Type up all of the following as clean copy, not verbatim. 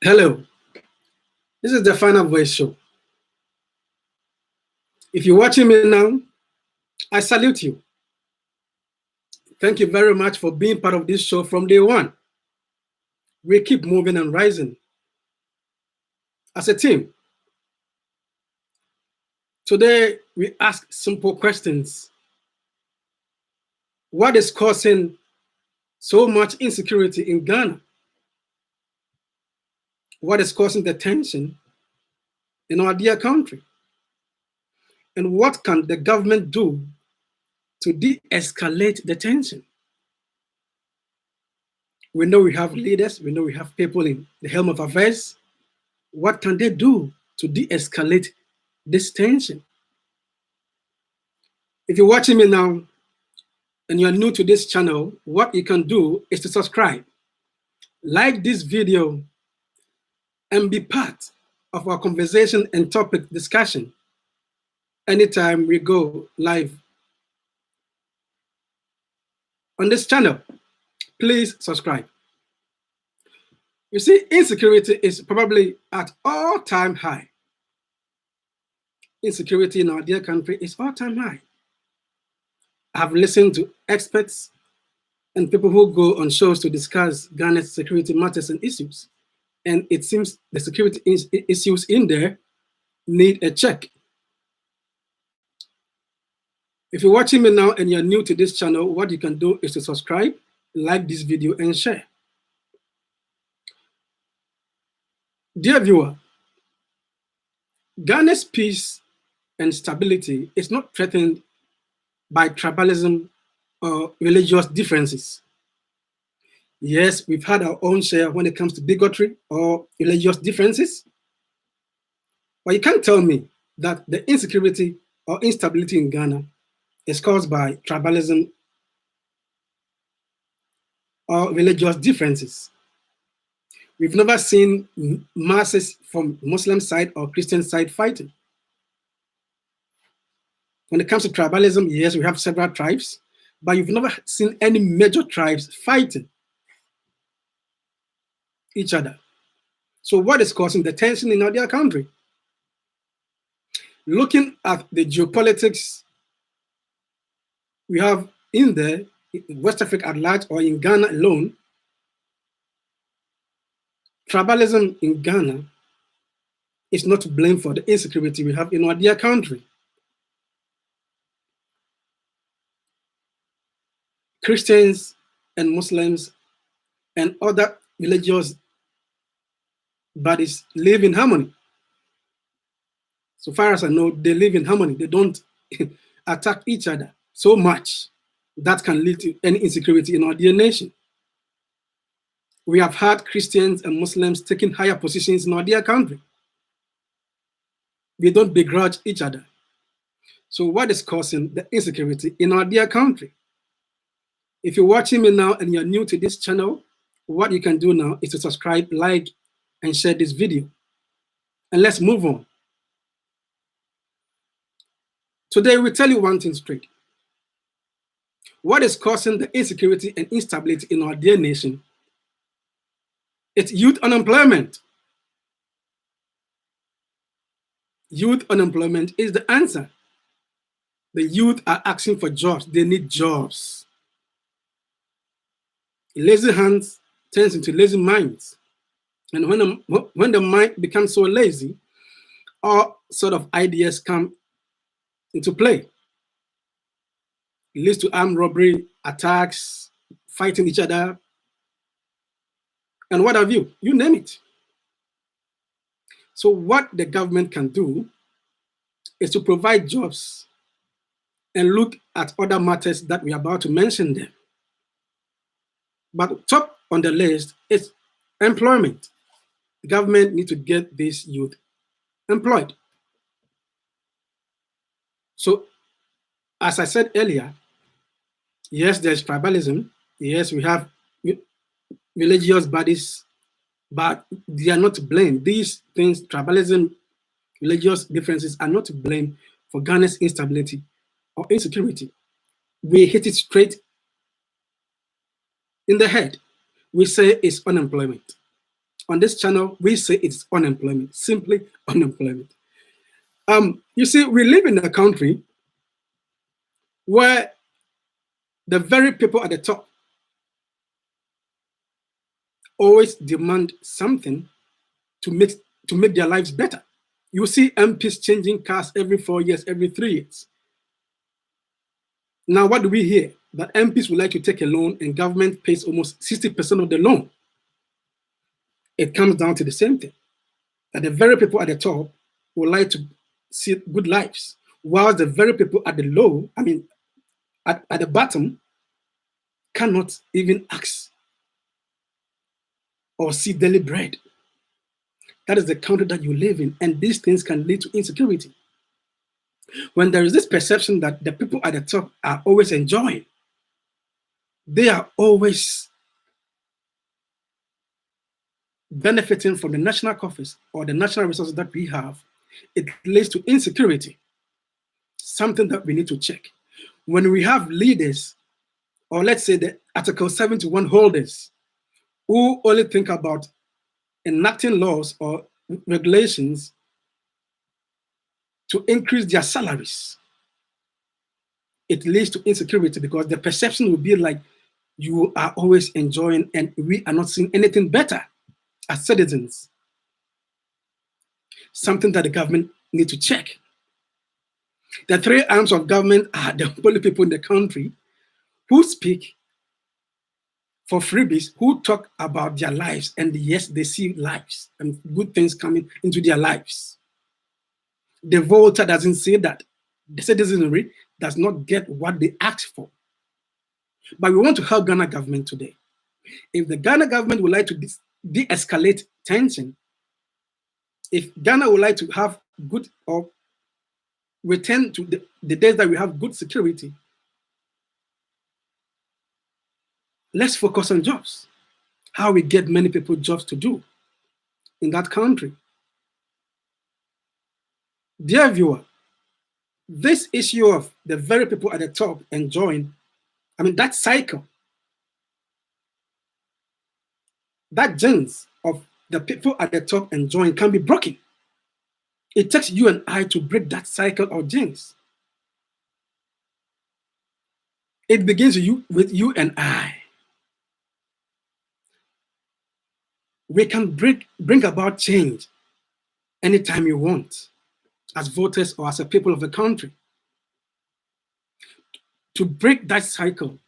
Hello, this is the Final Voice Show. If you're watching me now, I salute you. Thank you very much for being part of this show from day one. We keep moving and rising as a team. Today, we ask simple questions. What is causing so much insecurity in Ghana? What is causing the tension in our dear country? And what can the government do to de-escalate the tension? We know we have leaders, we know we have people in the helm of affairs. What can they do to de-escalate this tension? If you're watching me now and you're new to this channel, what you can do is to subscribe, like this video, and be part of our conversation and topic discussion anytime we go live on this channel. Please subscribe. You see, insecurity is probably at all-time high. Insecurity in our dear country is all-time high. I have listened to experts and people who go on shows to discuss Ghana's security matters and issues. And it seems the security issues in there need a check. If you're watching me now and you're new to this channel, what you can do is to subscribe, like this video, and share. Dear viewer, Ghana's peace and stability is not threatened by tribalism or religious differences. Yes, we've had our own share when it comes to bigotry or religious differences. But you can't tell me that the insecurity or instability in Ghana is caused by tribalism or religious differences. We've never seen masses from Muslim side or Christian side fighting. When it comes to tribalism, yes, we have several tribes, but you've never seen any major tribes fighting each other. So what is causing the tension in our dear country? Looking at the geopolitics we have in there, in West Africa at large or in Ghana alone, tribalism in Ghana is not to blame for the insecurity we have in our dear country. Christians and Muslims and other religious bodies live in harmony. So far as I know, they live in harmony. They don't attack each other so much that can lead to any insecurity in our dear nation. We have had Christians and Muslims taking higher positions in our dear country. We don't begrudge each other. So what is causing the insecurity in our dear country? If you're watching me now and you're new to this channel, what you can do now is to subscribe, like, and share this video. And let's move on. Today, we tell you one thing straight. What is causing the insecurity and instability in our dear nation? It's youth unemployment. Youth unemployment is the answer. The youth are asking for jobs. They need jobs. Lazy hands turns into lazy minds. And when the mind becomes so lazy, all sort of ideas come into play. It leads to armed robbery, attacks, fighting each other, and what have you, you name it. So what the government can do is to provide jobs and look at other matters that we are about to mention them. But top on the list is employment. The government needs to get this youth employed. So, as I said earlier, yes, there's tribalism. Yes, we have religious bodies, but they are not to blame. These things, tribalism, religious differences, are not to blame for Ghana's instability or insecurity. We hit it straight in the head. We say it's unemployment. On this channel, we say it's unemployment, simply unemployment. You see, we live in a country where the very people at the top always demand something to make their lives better. You see MPs changing cars every 4 years, every 3 years. Now, what do we hear? That MPs would like to take a loan and government pays almost 60% of the loan. It comes down to the same thing, that the very people at the top would like to see good lives, while the very people at the low, at the bottom, cannot even ask or see daily bread. That is the country that you live in, and these things can lead to insecurity. When there is this perception that the people at the top are always enjoying, they are always benefiting from the national coffers or the national resources that we have, it leads to insecurity, something that we need to check. When we have leaders, or let's say the Article 71 holders, who only think about enacting laws or regulations to increase their salaries, it leads to insecurity, because the perception will be like you are always enjoying and we are not seeing anything better as citizens. Something that the government need to check. The three arms of government are the only people in the country who speak for freebies, who talk about their lives, and yes, they see lives and good things coming into their lives. The voter doesn't see that. The citizenry does not get what they asked for. But we want to help Ghana government today. If the Ghana government would like to de-escalate tension, if Ghana would like to have good or return to the days that we have good security, let's focus on jobs. How we get many people jobs to do in that country. Dear viewer, this issue of the very people at the top enjoying, that cycle, that genes of the people at the top enjoying can be broken. It takes you and I to break that cycle of genes. It begins with you and I. We can bring about change anytime you want, as voters or as a people of the country. To break that cycle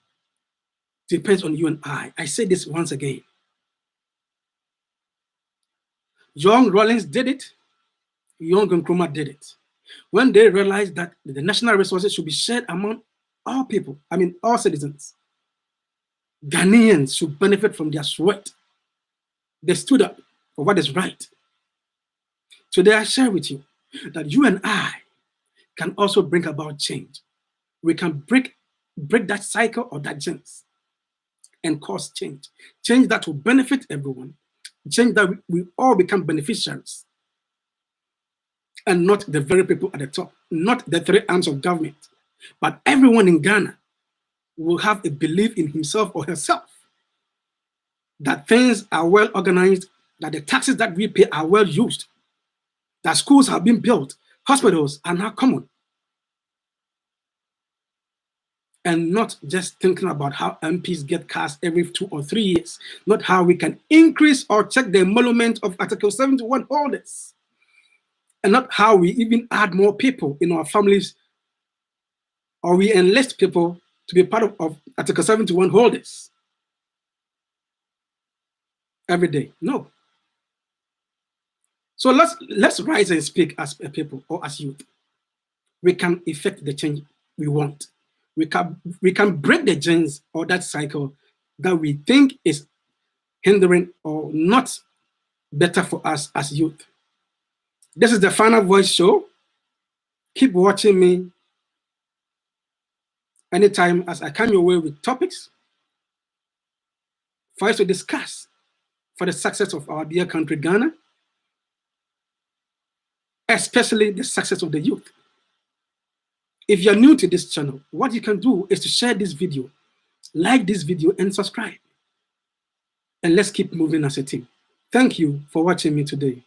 depends on you and I. I say this once again. Young Rawlings did it. Young Nkrumah did it. When they realized that the national resources should be shared among all people, all citizens, Ghanaians should benefit from their sweat. They stood up for what is right. Today, I share with you that you and I can also bring about change. We can break that cycle or that genes and cause change. Change that will benefit everyone. Change that we all become beneficiaries. And not the very people at the top, not the three arms of government, but everyone in Ghana will have a belief in himself or herself that things are well organized, that the taxes that we pay are well used, that schools have been built, hospitals are now common. And not just thinking about how MPs get cast every 2 or 3 years, not how we can increase or check the emolument of Article 71 holders, and not how we even add more people in our families, or we enlist people to be part of Article 71 holders every day. No. So let's rise and speak as a people or as youth. We can effect the change we want. We can break the genes or that cycle that we think is hindering or not better for us as youth. This is the Final Voice Show. Keep watching me anytime as I come your way with topics for us to discuss for the success of our dear country, Ghana, especially the success of the youth. If you're new to this channel, what you can do is to share this video, like this video, and subscribe. And let's keep moving as a team. Thank you for watching me today.